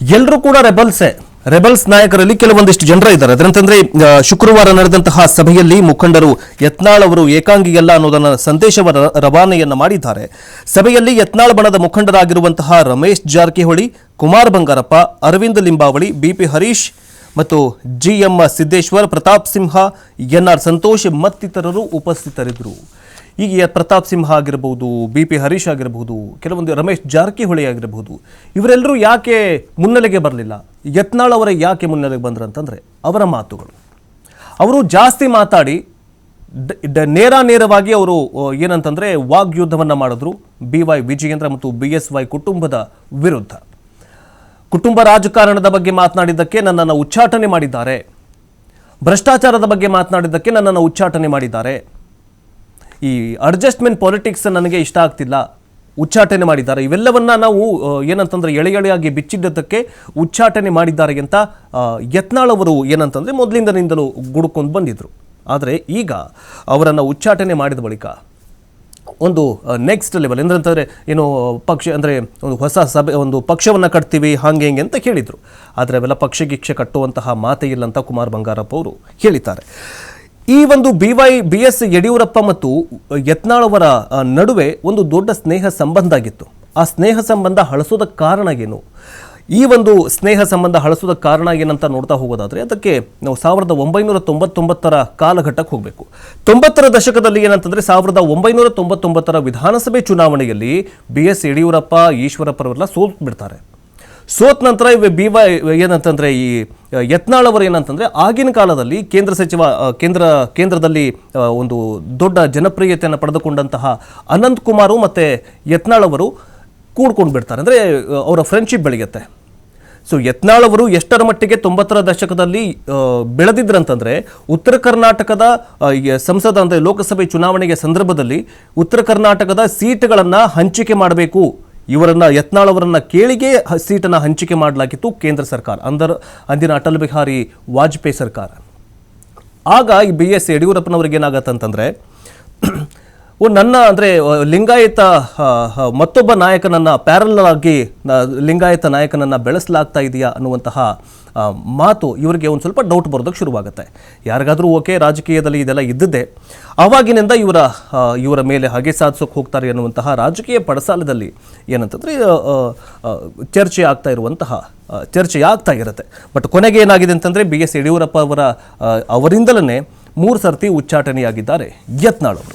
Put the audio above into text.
ಎಲ್ಲರೂ ಕೂಡ ರೆಬಲ್ಸ್ ನಾಯಕರಲ್ಲಿ ಕೆಲವೊಂದಿಷ್ಟು ಜನರ ಇದ್ದಾರೆ. ಅದರಂತಂದ್ರೆ ಶುಕ್ರವಾರ ನಡೆದಂತಹ ಸಭೆಯಲ್ಲಿ ಮುಖಂಡರು ಯತ್ನಾಳ್ ಅವರು ಏಕಾಂಗಿಯಲ್ಲ ಅನ್ನೋದನ್ನ ಸಂದೇಶವನ್ನು ರವಾನೆಯನ್ನ ಮಾಡಿದ್ದಾರೆ. ಸಭೆಯಲ್ಲಿ ಯತ್ನಾಳ್ ಬಣದ ಮುಖಂಡರಾಗಿರುವಂತಹ ರಮೇಶ್ ಜಾರಕಿಹೊಳಿ, ಕುಮಾರ್ ಬಂಗಾರಪ್ಪ, ಅರವಿಂದ್ ಲಿಂಬಾವಳಿ, ಬಿಪಿ ಹರೀಶ್ ಮತ್ತು ಜಿಎಂ ಸಿದ್ದೇಶ್ವರ್, ಪ್ರತಾಪ್ ಸಿಂಹ, ಎನ್ಆರ್ ಸಂತೋಷ್ ಮತ್ತಿತರರು ಉಪಸ್ಥಿತರಿದ್ದರು. ಈಗ ಪ್ರತಾಪ್ ಸಿಂಹ ಆಗಿರಬಹುದು, ಬಿಪಿ ಹರೀಶ್ ಆಗಿರಬಹುದು, ಕೆಲವೊಂದು ರಮೇಶ್ ಜಾರಕಿಹೊಳಿ ಆಗಿರಬಹುದು, ಇವರೆಲ್ಲರೂ ಯಾಕೆ ಮುನ್ನೆಲೆಗೆ ಬರಲಿಲ್ಲ? ಯತ್ನಾಳ್ ಅವರೇ ಯಾಕೆ ಮುನ್ನೆಲೆಗೆ ಬಂದ್ರಂತಂದ್ರೆ ಅವರ ಮಾತುಗಳು. ಅವರು ಜಾಸ್ತಿ ಮಾತಾಡಿ ನೇರವಾಗಿ ಅವರು ಏನಂತಂದ್ರೆ ವಾಗ್ಯುದ್ಧವನ್ನ ಮಾಡಿದ್ರು BY ವಿಜಯೇಂದ್ರ ಮತ್ತು BSY ಕುಟುಂಬದ ವಿರುದ್ಧ. ಕುಟುಂಬ ರಾಜಕಾರಣದ ಬಗ್ಗೆ ಮಾತನಾಡಿದ್ದಕ್ಕೆ ನನ್ನನ್ನು ಉಚ್ಚಾಟನೆ ಮಾಡಿದ್ದಾರೆ, ಭ್ರಷ್ಟಾಚಾರದ ಬಗ್ಗೆ ಮಾತನಾಡಿದ್ದಕ್ಕೆ ನನ್ನನ್ನು ಉಚ್ಚಾಟನೆ ಮಾಡಿದ್ದಾರೆ, ಈ ಅಡ್ಜಸ್ಟ್ಮೆಂಟ್ ಪಾಲಿಟಿಕ್ಸ್ ನನಗೆ ಇಷ್ಟ ಆಗ್ತಿಲ್ಲ, ಉಚ್ಚಾಟನೆ ಮಾಡಿದ್ದಾರೆ. ಇವೆಲ್ಲವನ್ನ ನಾವು ಏನಂತಂದ್ರೆ ಎಳೆಯಾಗಿ ಬಿಚ್ಚಿದ್ದಕ್ಕೆ ಉಚ್ಚಾಟನೆ ಮಾಡಿದ್ದಾರೆ ಅಂತ ಯತ್ನಾಳ್ ಅವರು ಏನಂತಂದ್ರೆ ಮೊದಲಿಂದನಿಂದಲೂ ಗುಡುಕೊಂಡು ಬಂದಿದ್ರು. ಆದರೆ ಈಗ ಅವರನ್ನು ಉಚ್ಚಾಟನೆ ಮಾಡಿದ ಬಳಿಕ ಒಂದು ನೆಕ್ಸ್ಟ್ ಲೆವೆಲ್ ಎಂದಂತಂದರೆ ಏನು ಪಕ್ಷ ಅಂದರೆ ಒಂದು ಹೊಸ ಸಭೆ, ಒಂದು ಪಕ್ಷವನ್ನು ಕಟ್ತೀವಿ ಹಾಗೆ ಹೆಂಗೆ ಅಂತ ಕೇಳಿದರು. ಆದರೆ ಅವೆಲ್ಲ ಪಕ್ಷ ಕಟ್ಟುವಂತಹ ಮಾತೇ ಇಲ್ಲ ಅಂತ ಕುಮಾರ್ ಬಂಗಾರಪ್ಪ ಅವರು ಹೇಳಿದ್ದಾರೆ. ಈ ಒಂದು BS ಯಡಿಯೂರಪ್ಪ ಮತ್ತು ಯತ್ನಾಳ್ ಅವರ ನಡುವೆ ಒಂದು ದೊಡ್ಡ ಸ್ನೇಹ ಸಂಬಂಧ ಆಗಿತ್ತು. ಆ ಸ್ನೇಹ ಸಂಬಂಧ ಹಳಸೋದಕ್ಕೆ ಕಾರಣ ಏನು? ಈ ಒಂದು ಸ್ನೇಹ ಸಂಬಂಧ ಹಳಸೋದಕ್ಕೆ ಕಾರಣ ಏನಂತ ನೋಡ್ತಾ ಹೋಗೋದಾದರೆ ಅದಕ್ಕೆ ನಾವು 1999ರ ಕಾಲಘಟ್ಟಕ್ಕೆ ಹೋಗಬೇಕು. 90ರ ದಶಕದಲ್ಲಿ ಏನಂತಂದರೆ 1999ರ ವಿಧಾನಸಭೆ ಚುನಾವಣೆಯಲ್ಲಿ BS ಯಡಿಯೂರಪ್ಪ, ಈಶ್ವರಪ್ಪರವರೆಲ್ಲ ಸೋತು ಬಿಡ್ತಾರೆ. ಸೋತ ನಂತರ ಏನಂತಂದ್ರೆ ಈ ಯತ್ನಾಳ್ ಅವರು ಏನಂತಂದ್ರೆ ಆಗಿನ ಕಾಲದಲ್ಲಿ ಕೇಂದ್ರದಲ್ಲಿ ಒಂದು ದೊಡ್ಡ ಜನಪ್ರಿಯತೆಯನ್ನು ಪಡೆದುಕೊಂಡಂತಹ ಅನಂತ್ ಕುಮಾರ್ ಮತ್ತೆ ಯತ್ನಾಳ್ ಅವರು ಕೂಡ್ಕೊಂಡು ಬಿಡ್ತಾರೆ. ಅಂದರೆ ಅವರ ಫ್ರೆಂಡ್ಶಿಪ್ ಬೆಳೆಯುತ್ತೆ. ಸೊ ಯತ್ನಾಳ್ ಅವರು ಎಷ್ಟರ ಮಟ್ಟಿಗೆ 90ರ ದಶಕದಲ್ಲಿ ಬೆಳೆದಿದ್ರಂತಂದ್ರೆ ಉತ್ತರ ಕರ್ನಾಟಕದ ಸಂಸದ ಅಂದರೆ ಲೋಕಸಭೆ ಚುನಾವಣೆಗೆ ಸಂದರ್ಭದಲ್ಲಿ ಉತ್ತರ ಕರ್ನಾಟಕದ ಸೀಟ್ಗಳನ್ನು ಹಂಚಿಕೆ ಮಾಡಬೇಕು, ಇವರನ್ನ ಯತ್ನಾಳ್ ಅವರನ್ನ ಕೇಳಿಗೆ ಸೀಟನ್ನು ಹಂಚಿಕೆ ಮಾಡಲಾಗಿತ್ತು ಕೇಂದ್ರ ಸರ್ಕಾರ, ಅಂದಿನ ಅಟಲ್ ಬಿಹಾರಿ ವಾಜಪೇಯಿ ಸರ್ಕಾರ. ಆಗ ಈ BS ಯಡಿಯೂರಪ್ಪನವ್ರಿಗೆ ಏನಾಗತ್ತಂತಂದ್ರೆ ನನ್ನ ಅಂದರೆ ಲಿಂಗಾಯತ ಮತ್ತೊಬ್ಬ ನಾಯಕನನ್ನು ಪ್ಯಾರಲಲ್ ಆಗಿ ಲಿಂಗಾಯತ ನಾಯಕನನ್ನು ಬೆಳೆಸಲಾಗ್ತಾ ಇದೆಯಾ ಅನ್ನುವಂತಹ ಮಾತು ಇವರಿಗೆ ಒಂದು ಸ್ವಲ್ಪ ಡೌಟ್ ಬರೋದಕ್ಕೆ ಶುರುವಾಗುತ್ತೆ. ಯಾರಿಗಾದರೂ ಓಕೆ, ರಾಜಕೀಯದಲ್ಲಿ ಇದೆಲ್ಲ ಇದ್ದದ್ದೇ. ಆವಾಗಿನಿಂದ ಇವರ ಮೇಲೆ ಹಾಗೆ ಸಾಧಿಸೋಕೆ ಹೋಗ್ತಾರೆ ಅನ್ನುವಂತಹ ರಾಜಕೀಯ ಪಡಸಾಲದಲ್ಲಿ ಏನಂತಂದರೆ ಚರ್ಚೆ ಆಗ್ತಾ ಇರುತ್ತೆ. ಬಟ್ ಕೊನೆಗೆ ಏನಾಗಿದೆ ಅಂತಂದರೆ BS ಯಡಿಯೂರಪ್ಪ ಅವರಿಂದಲೇ 3 ಸರ್ತಿ ಉಚ್ಚಾಟನೆಯಾಗಿದ್ದಾರೆ ಯತ್ನಾಳ್ ಅವರು.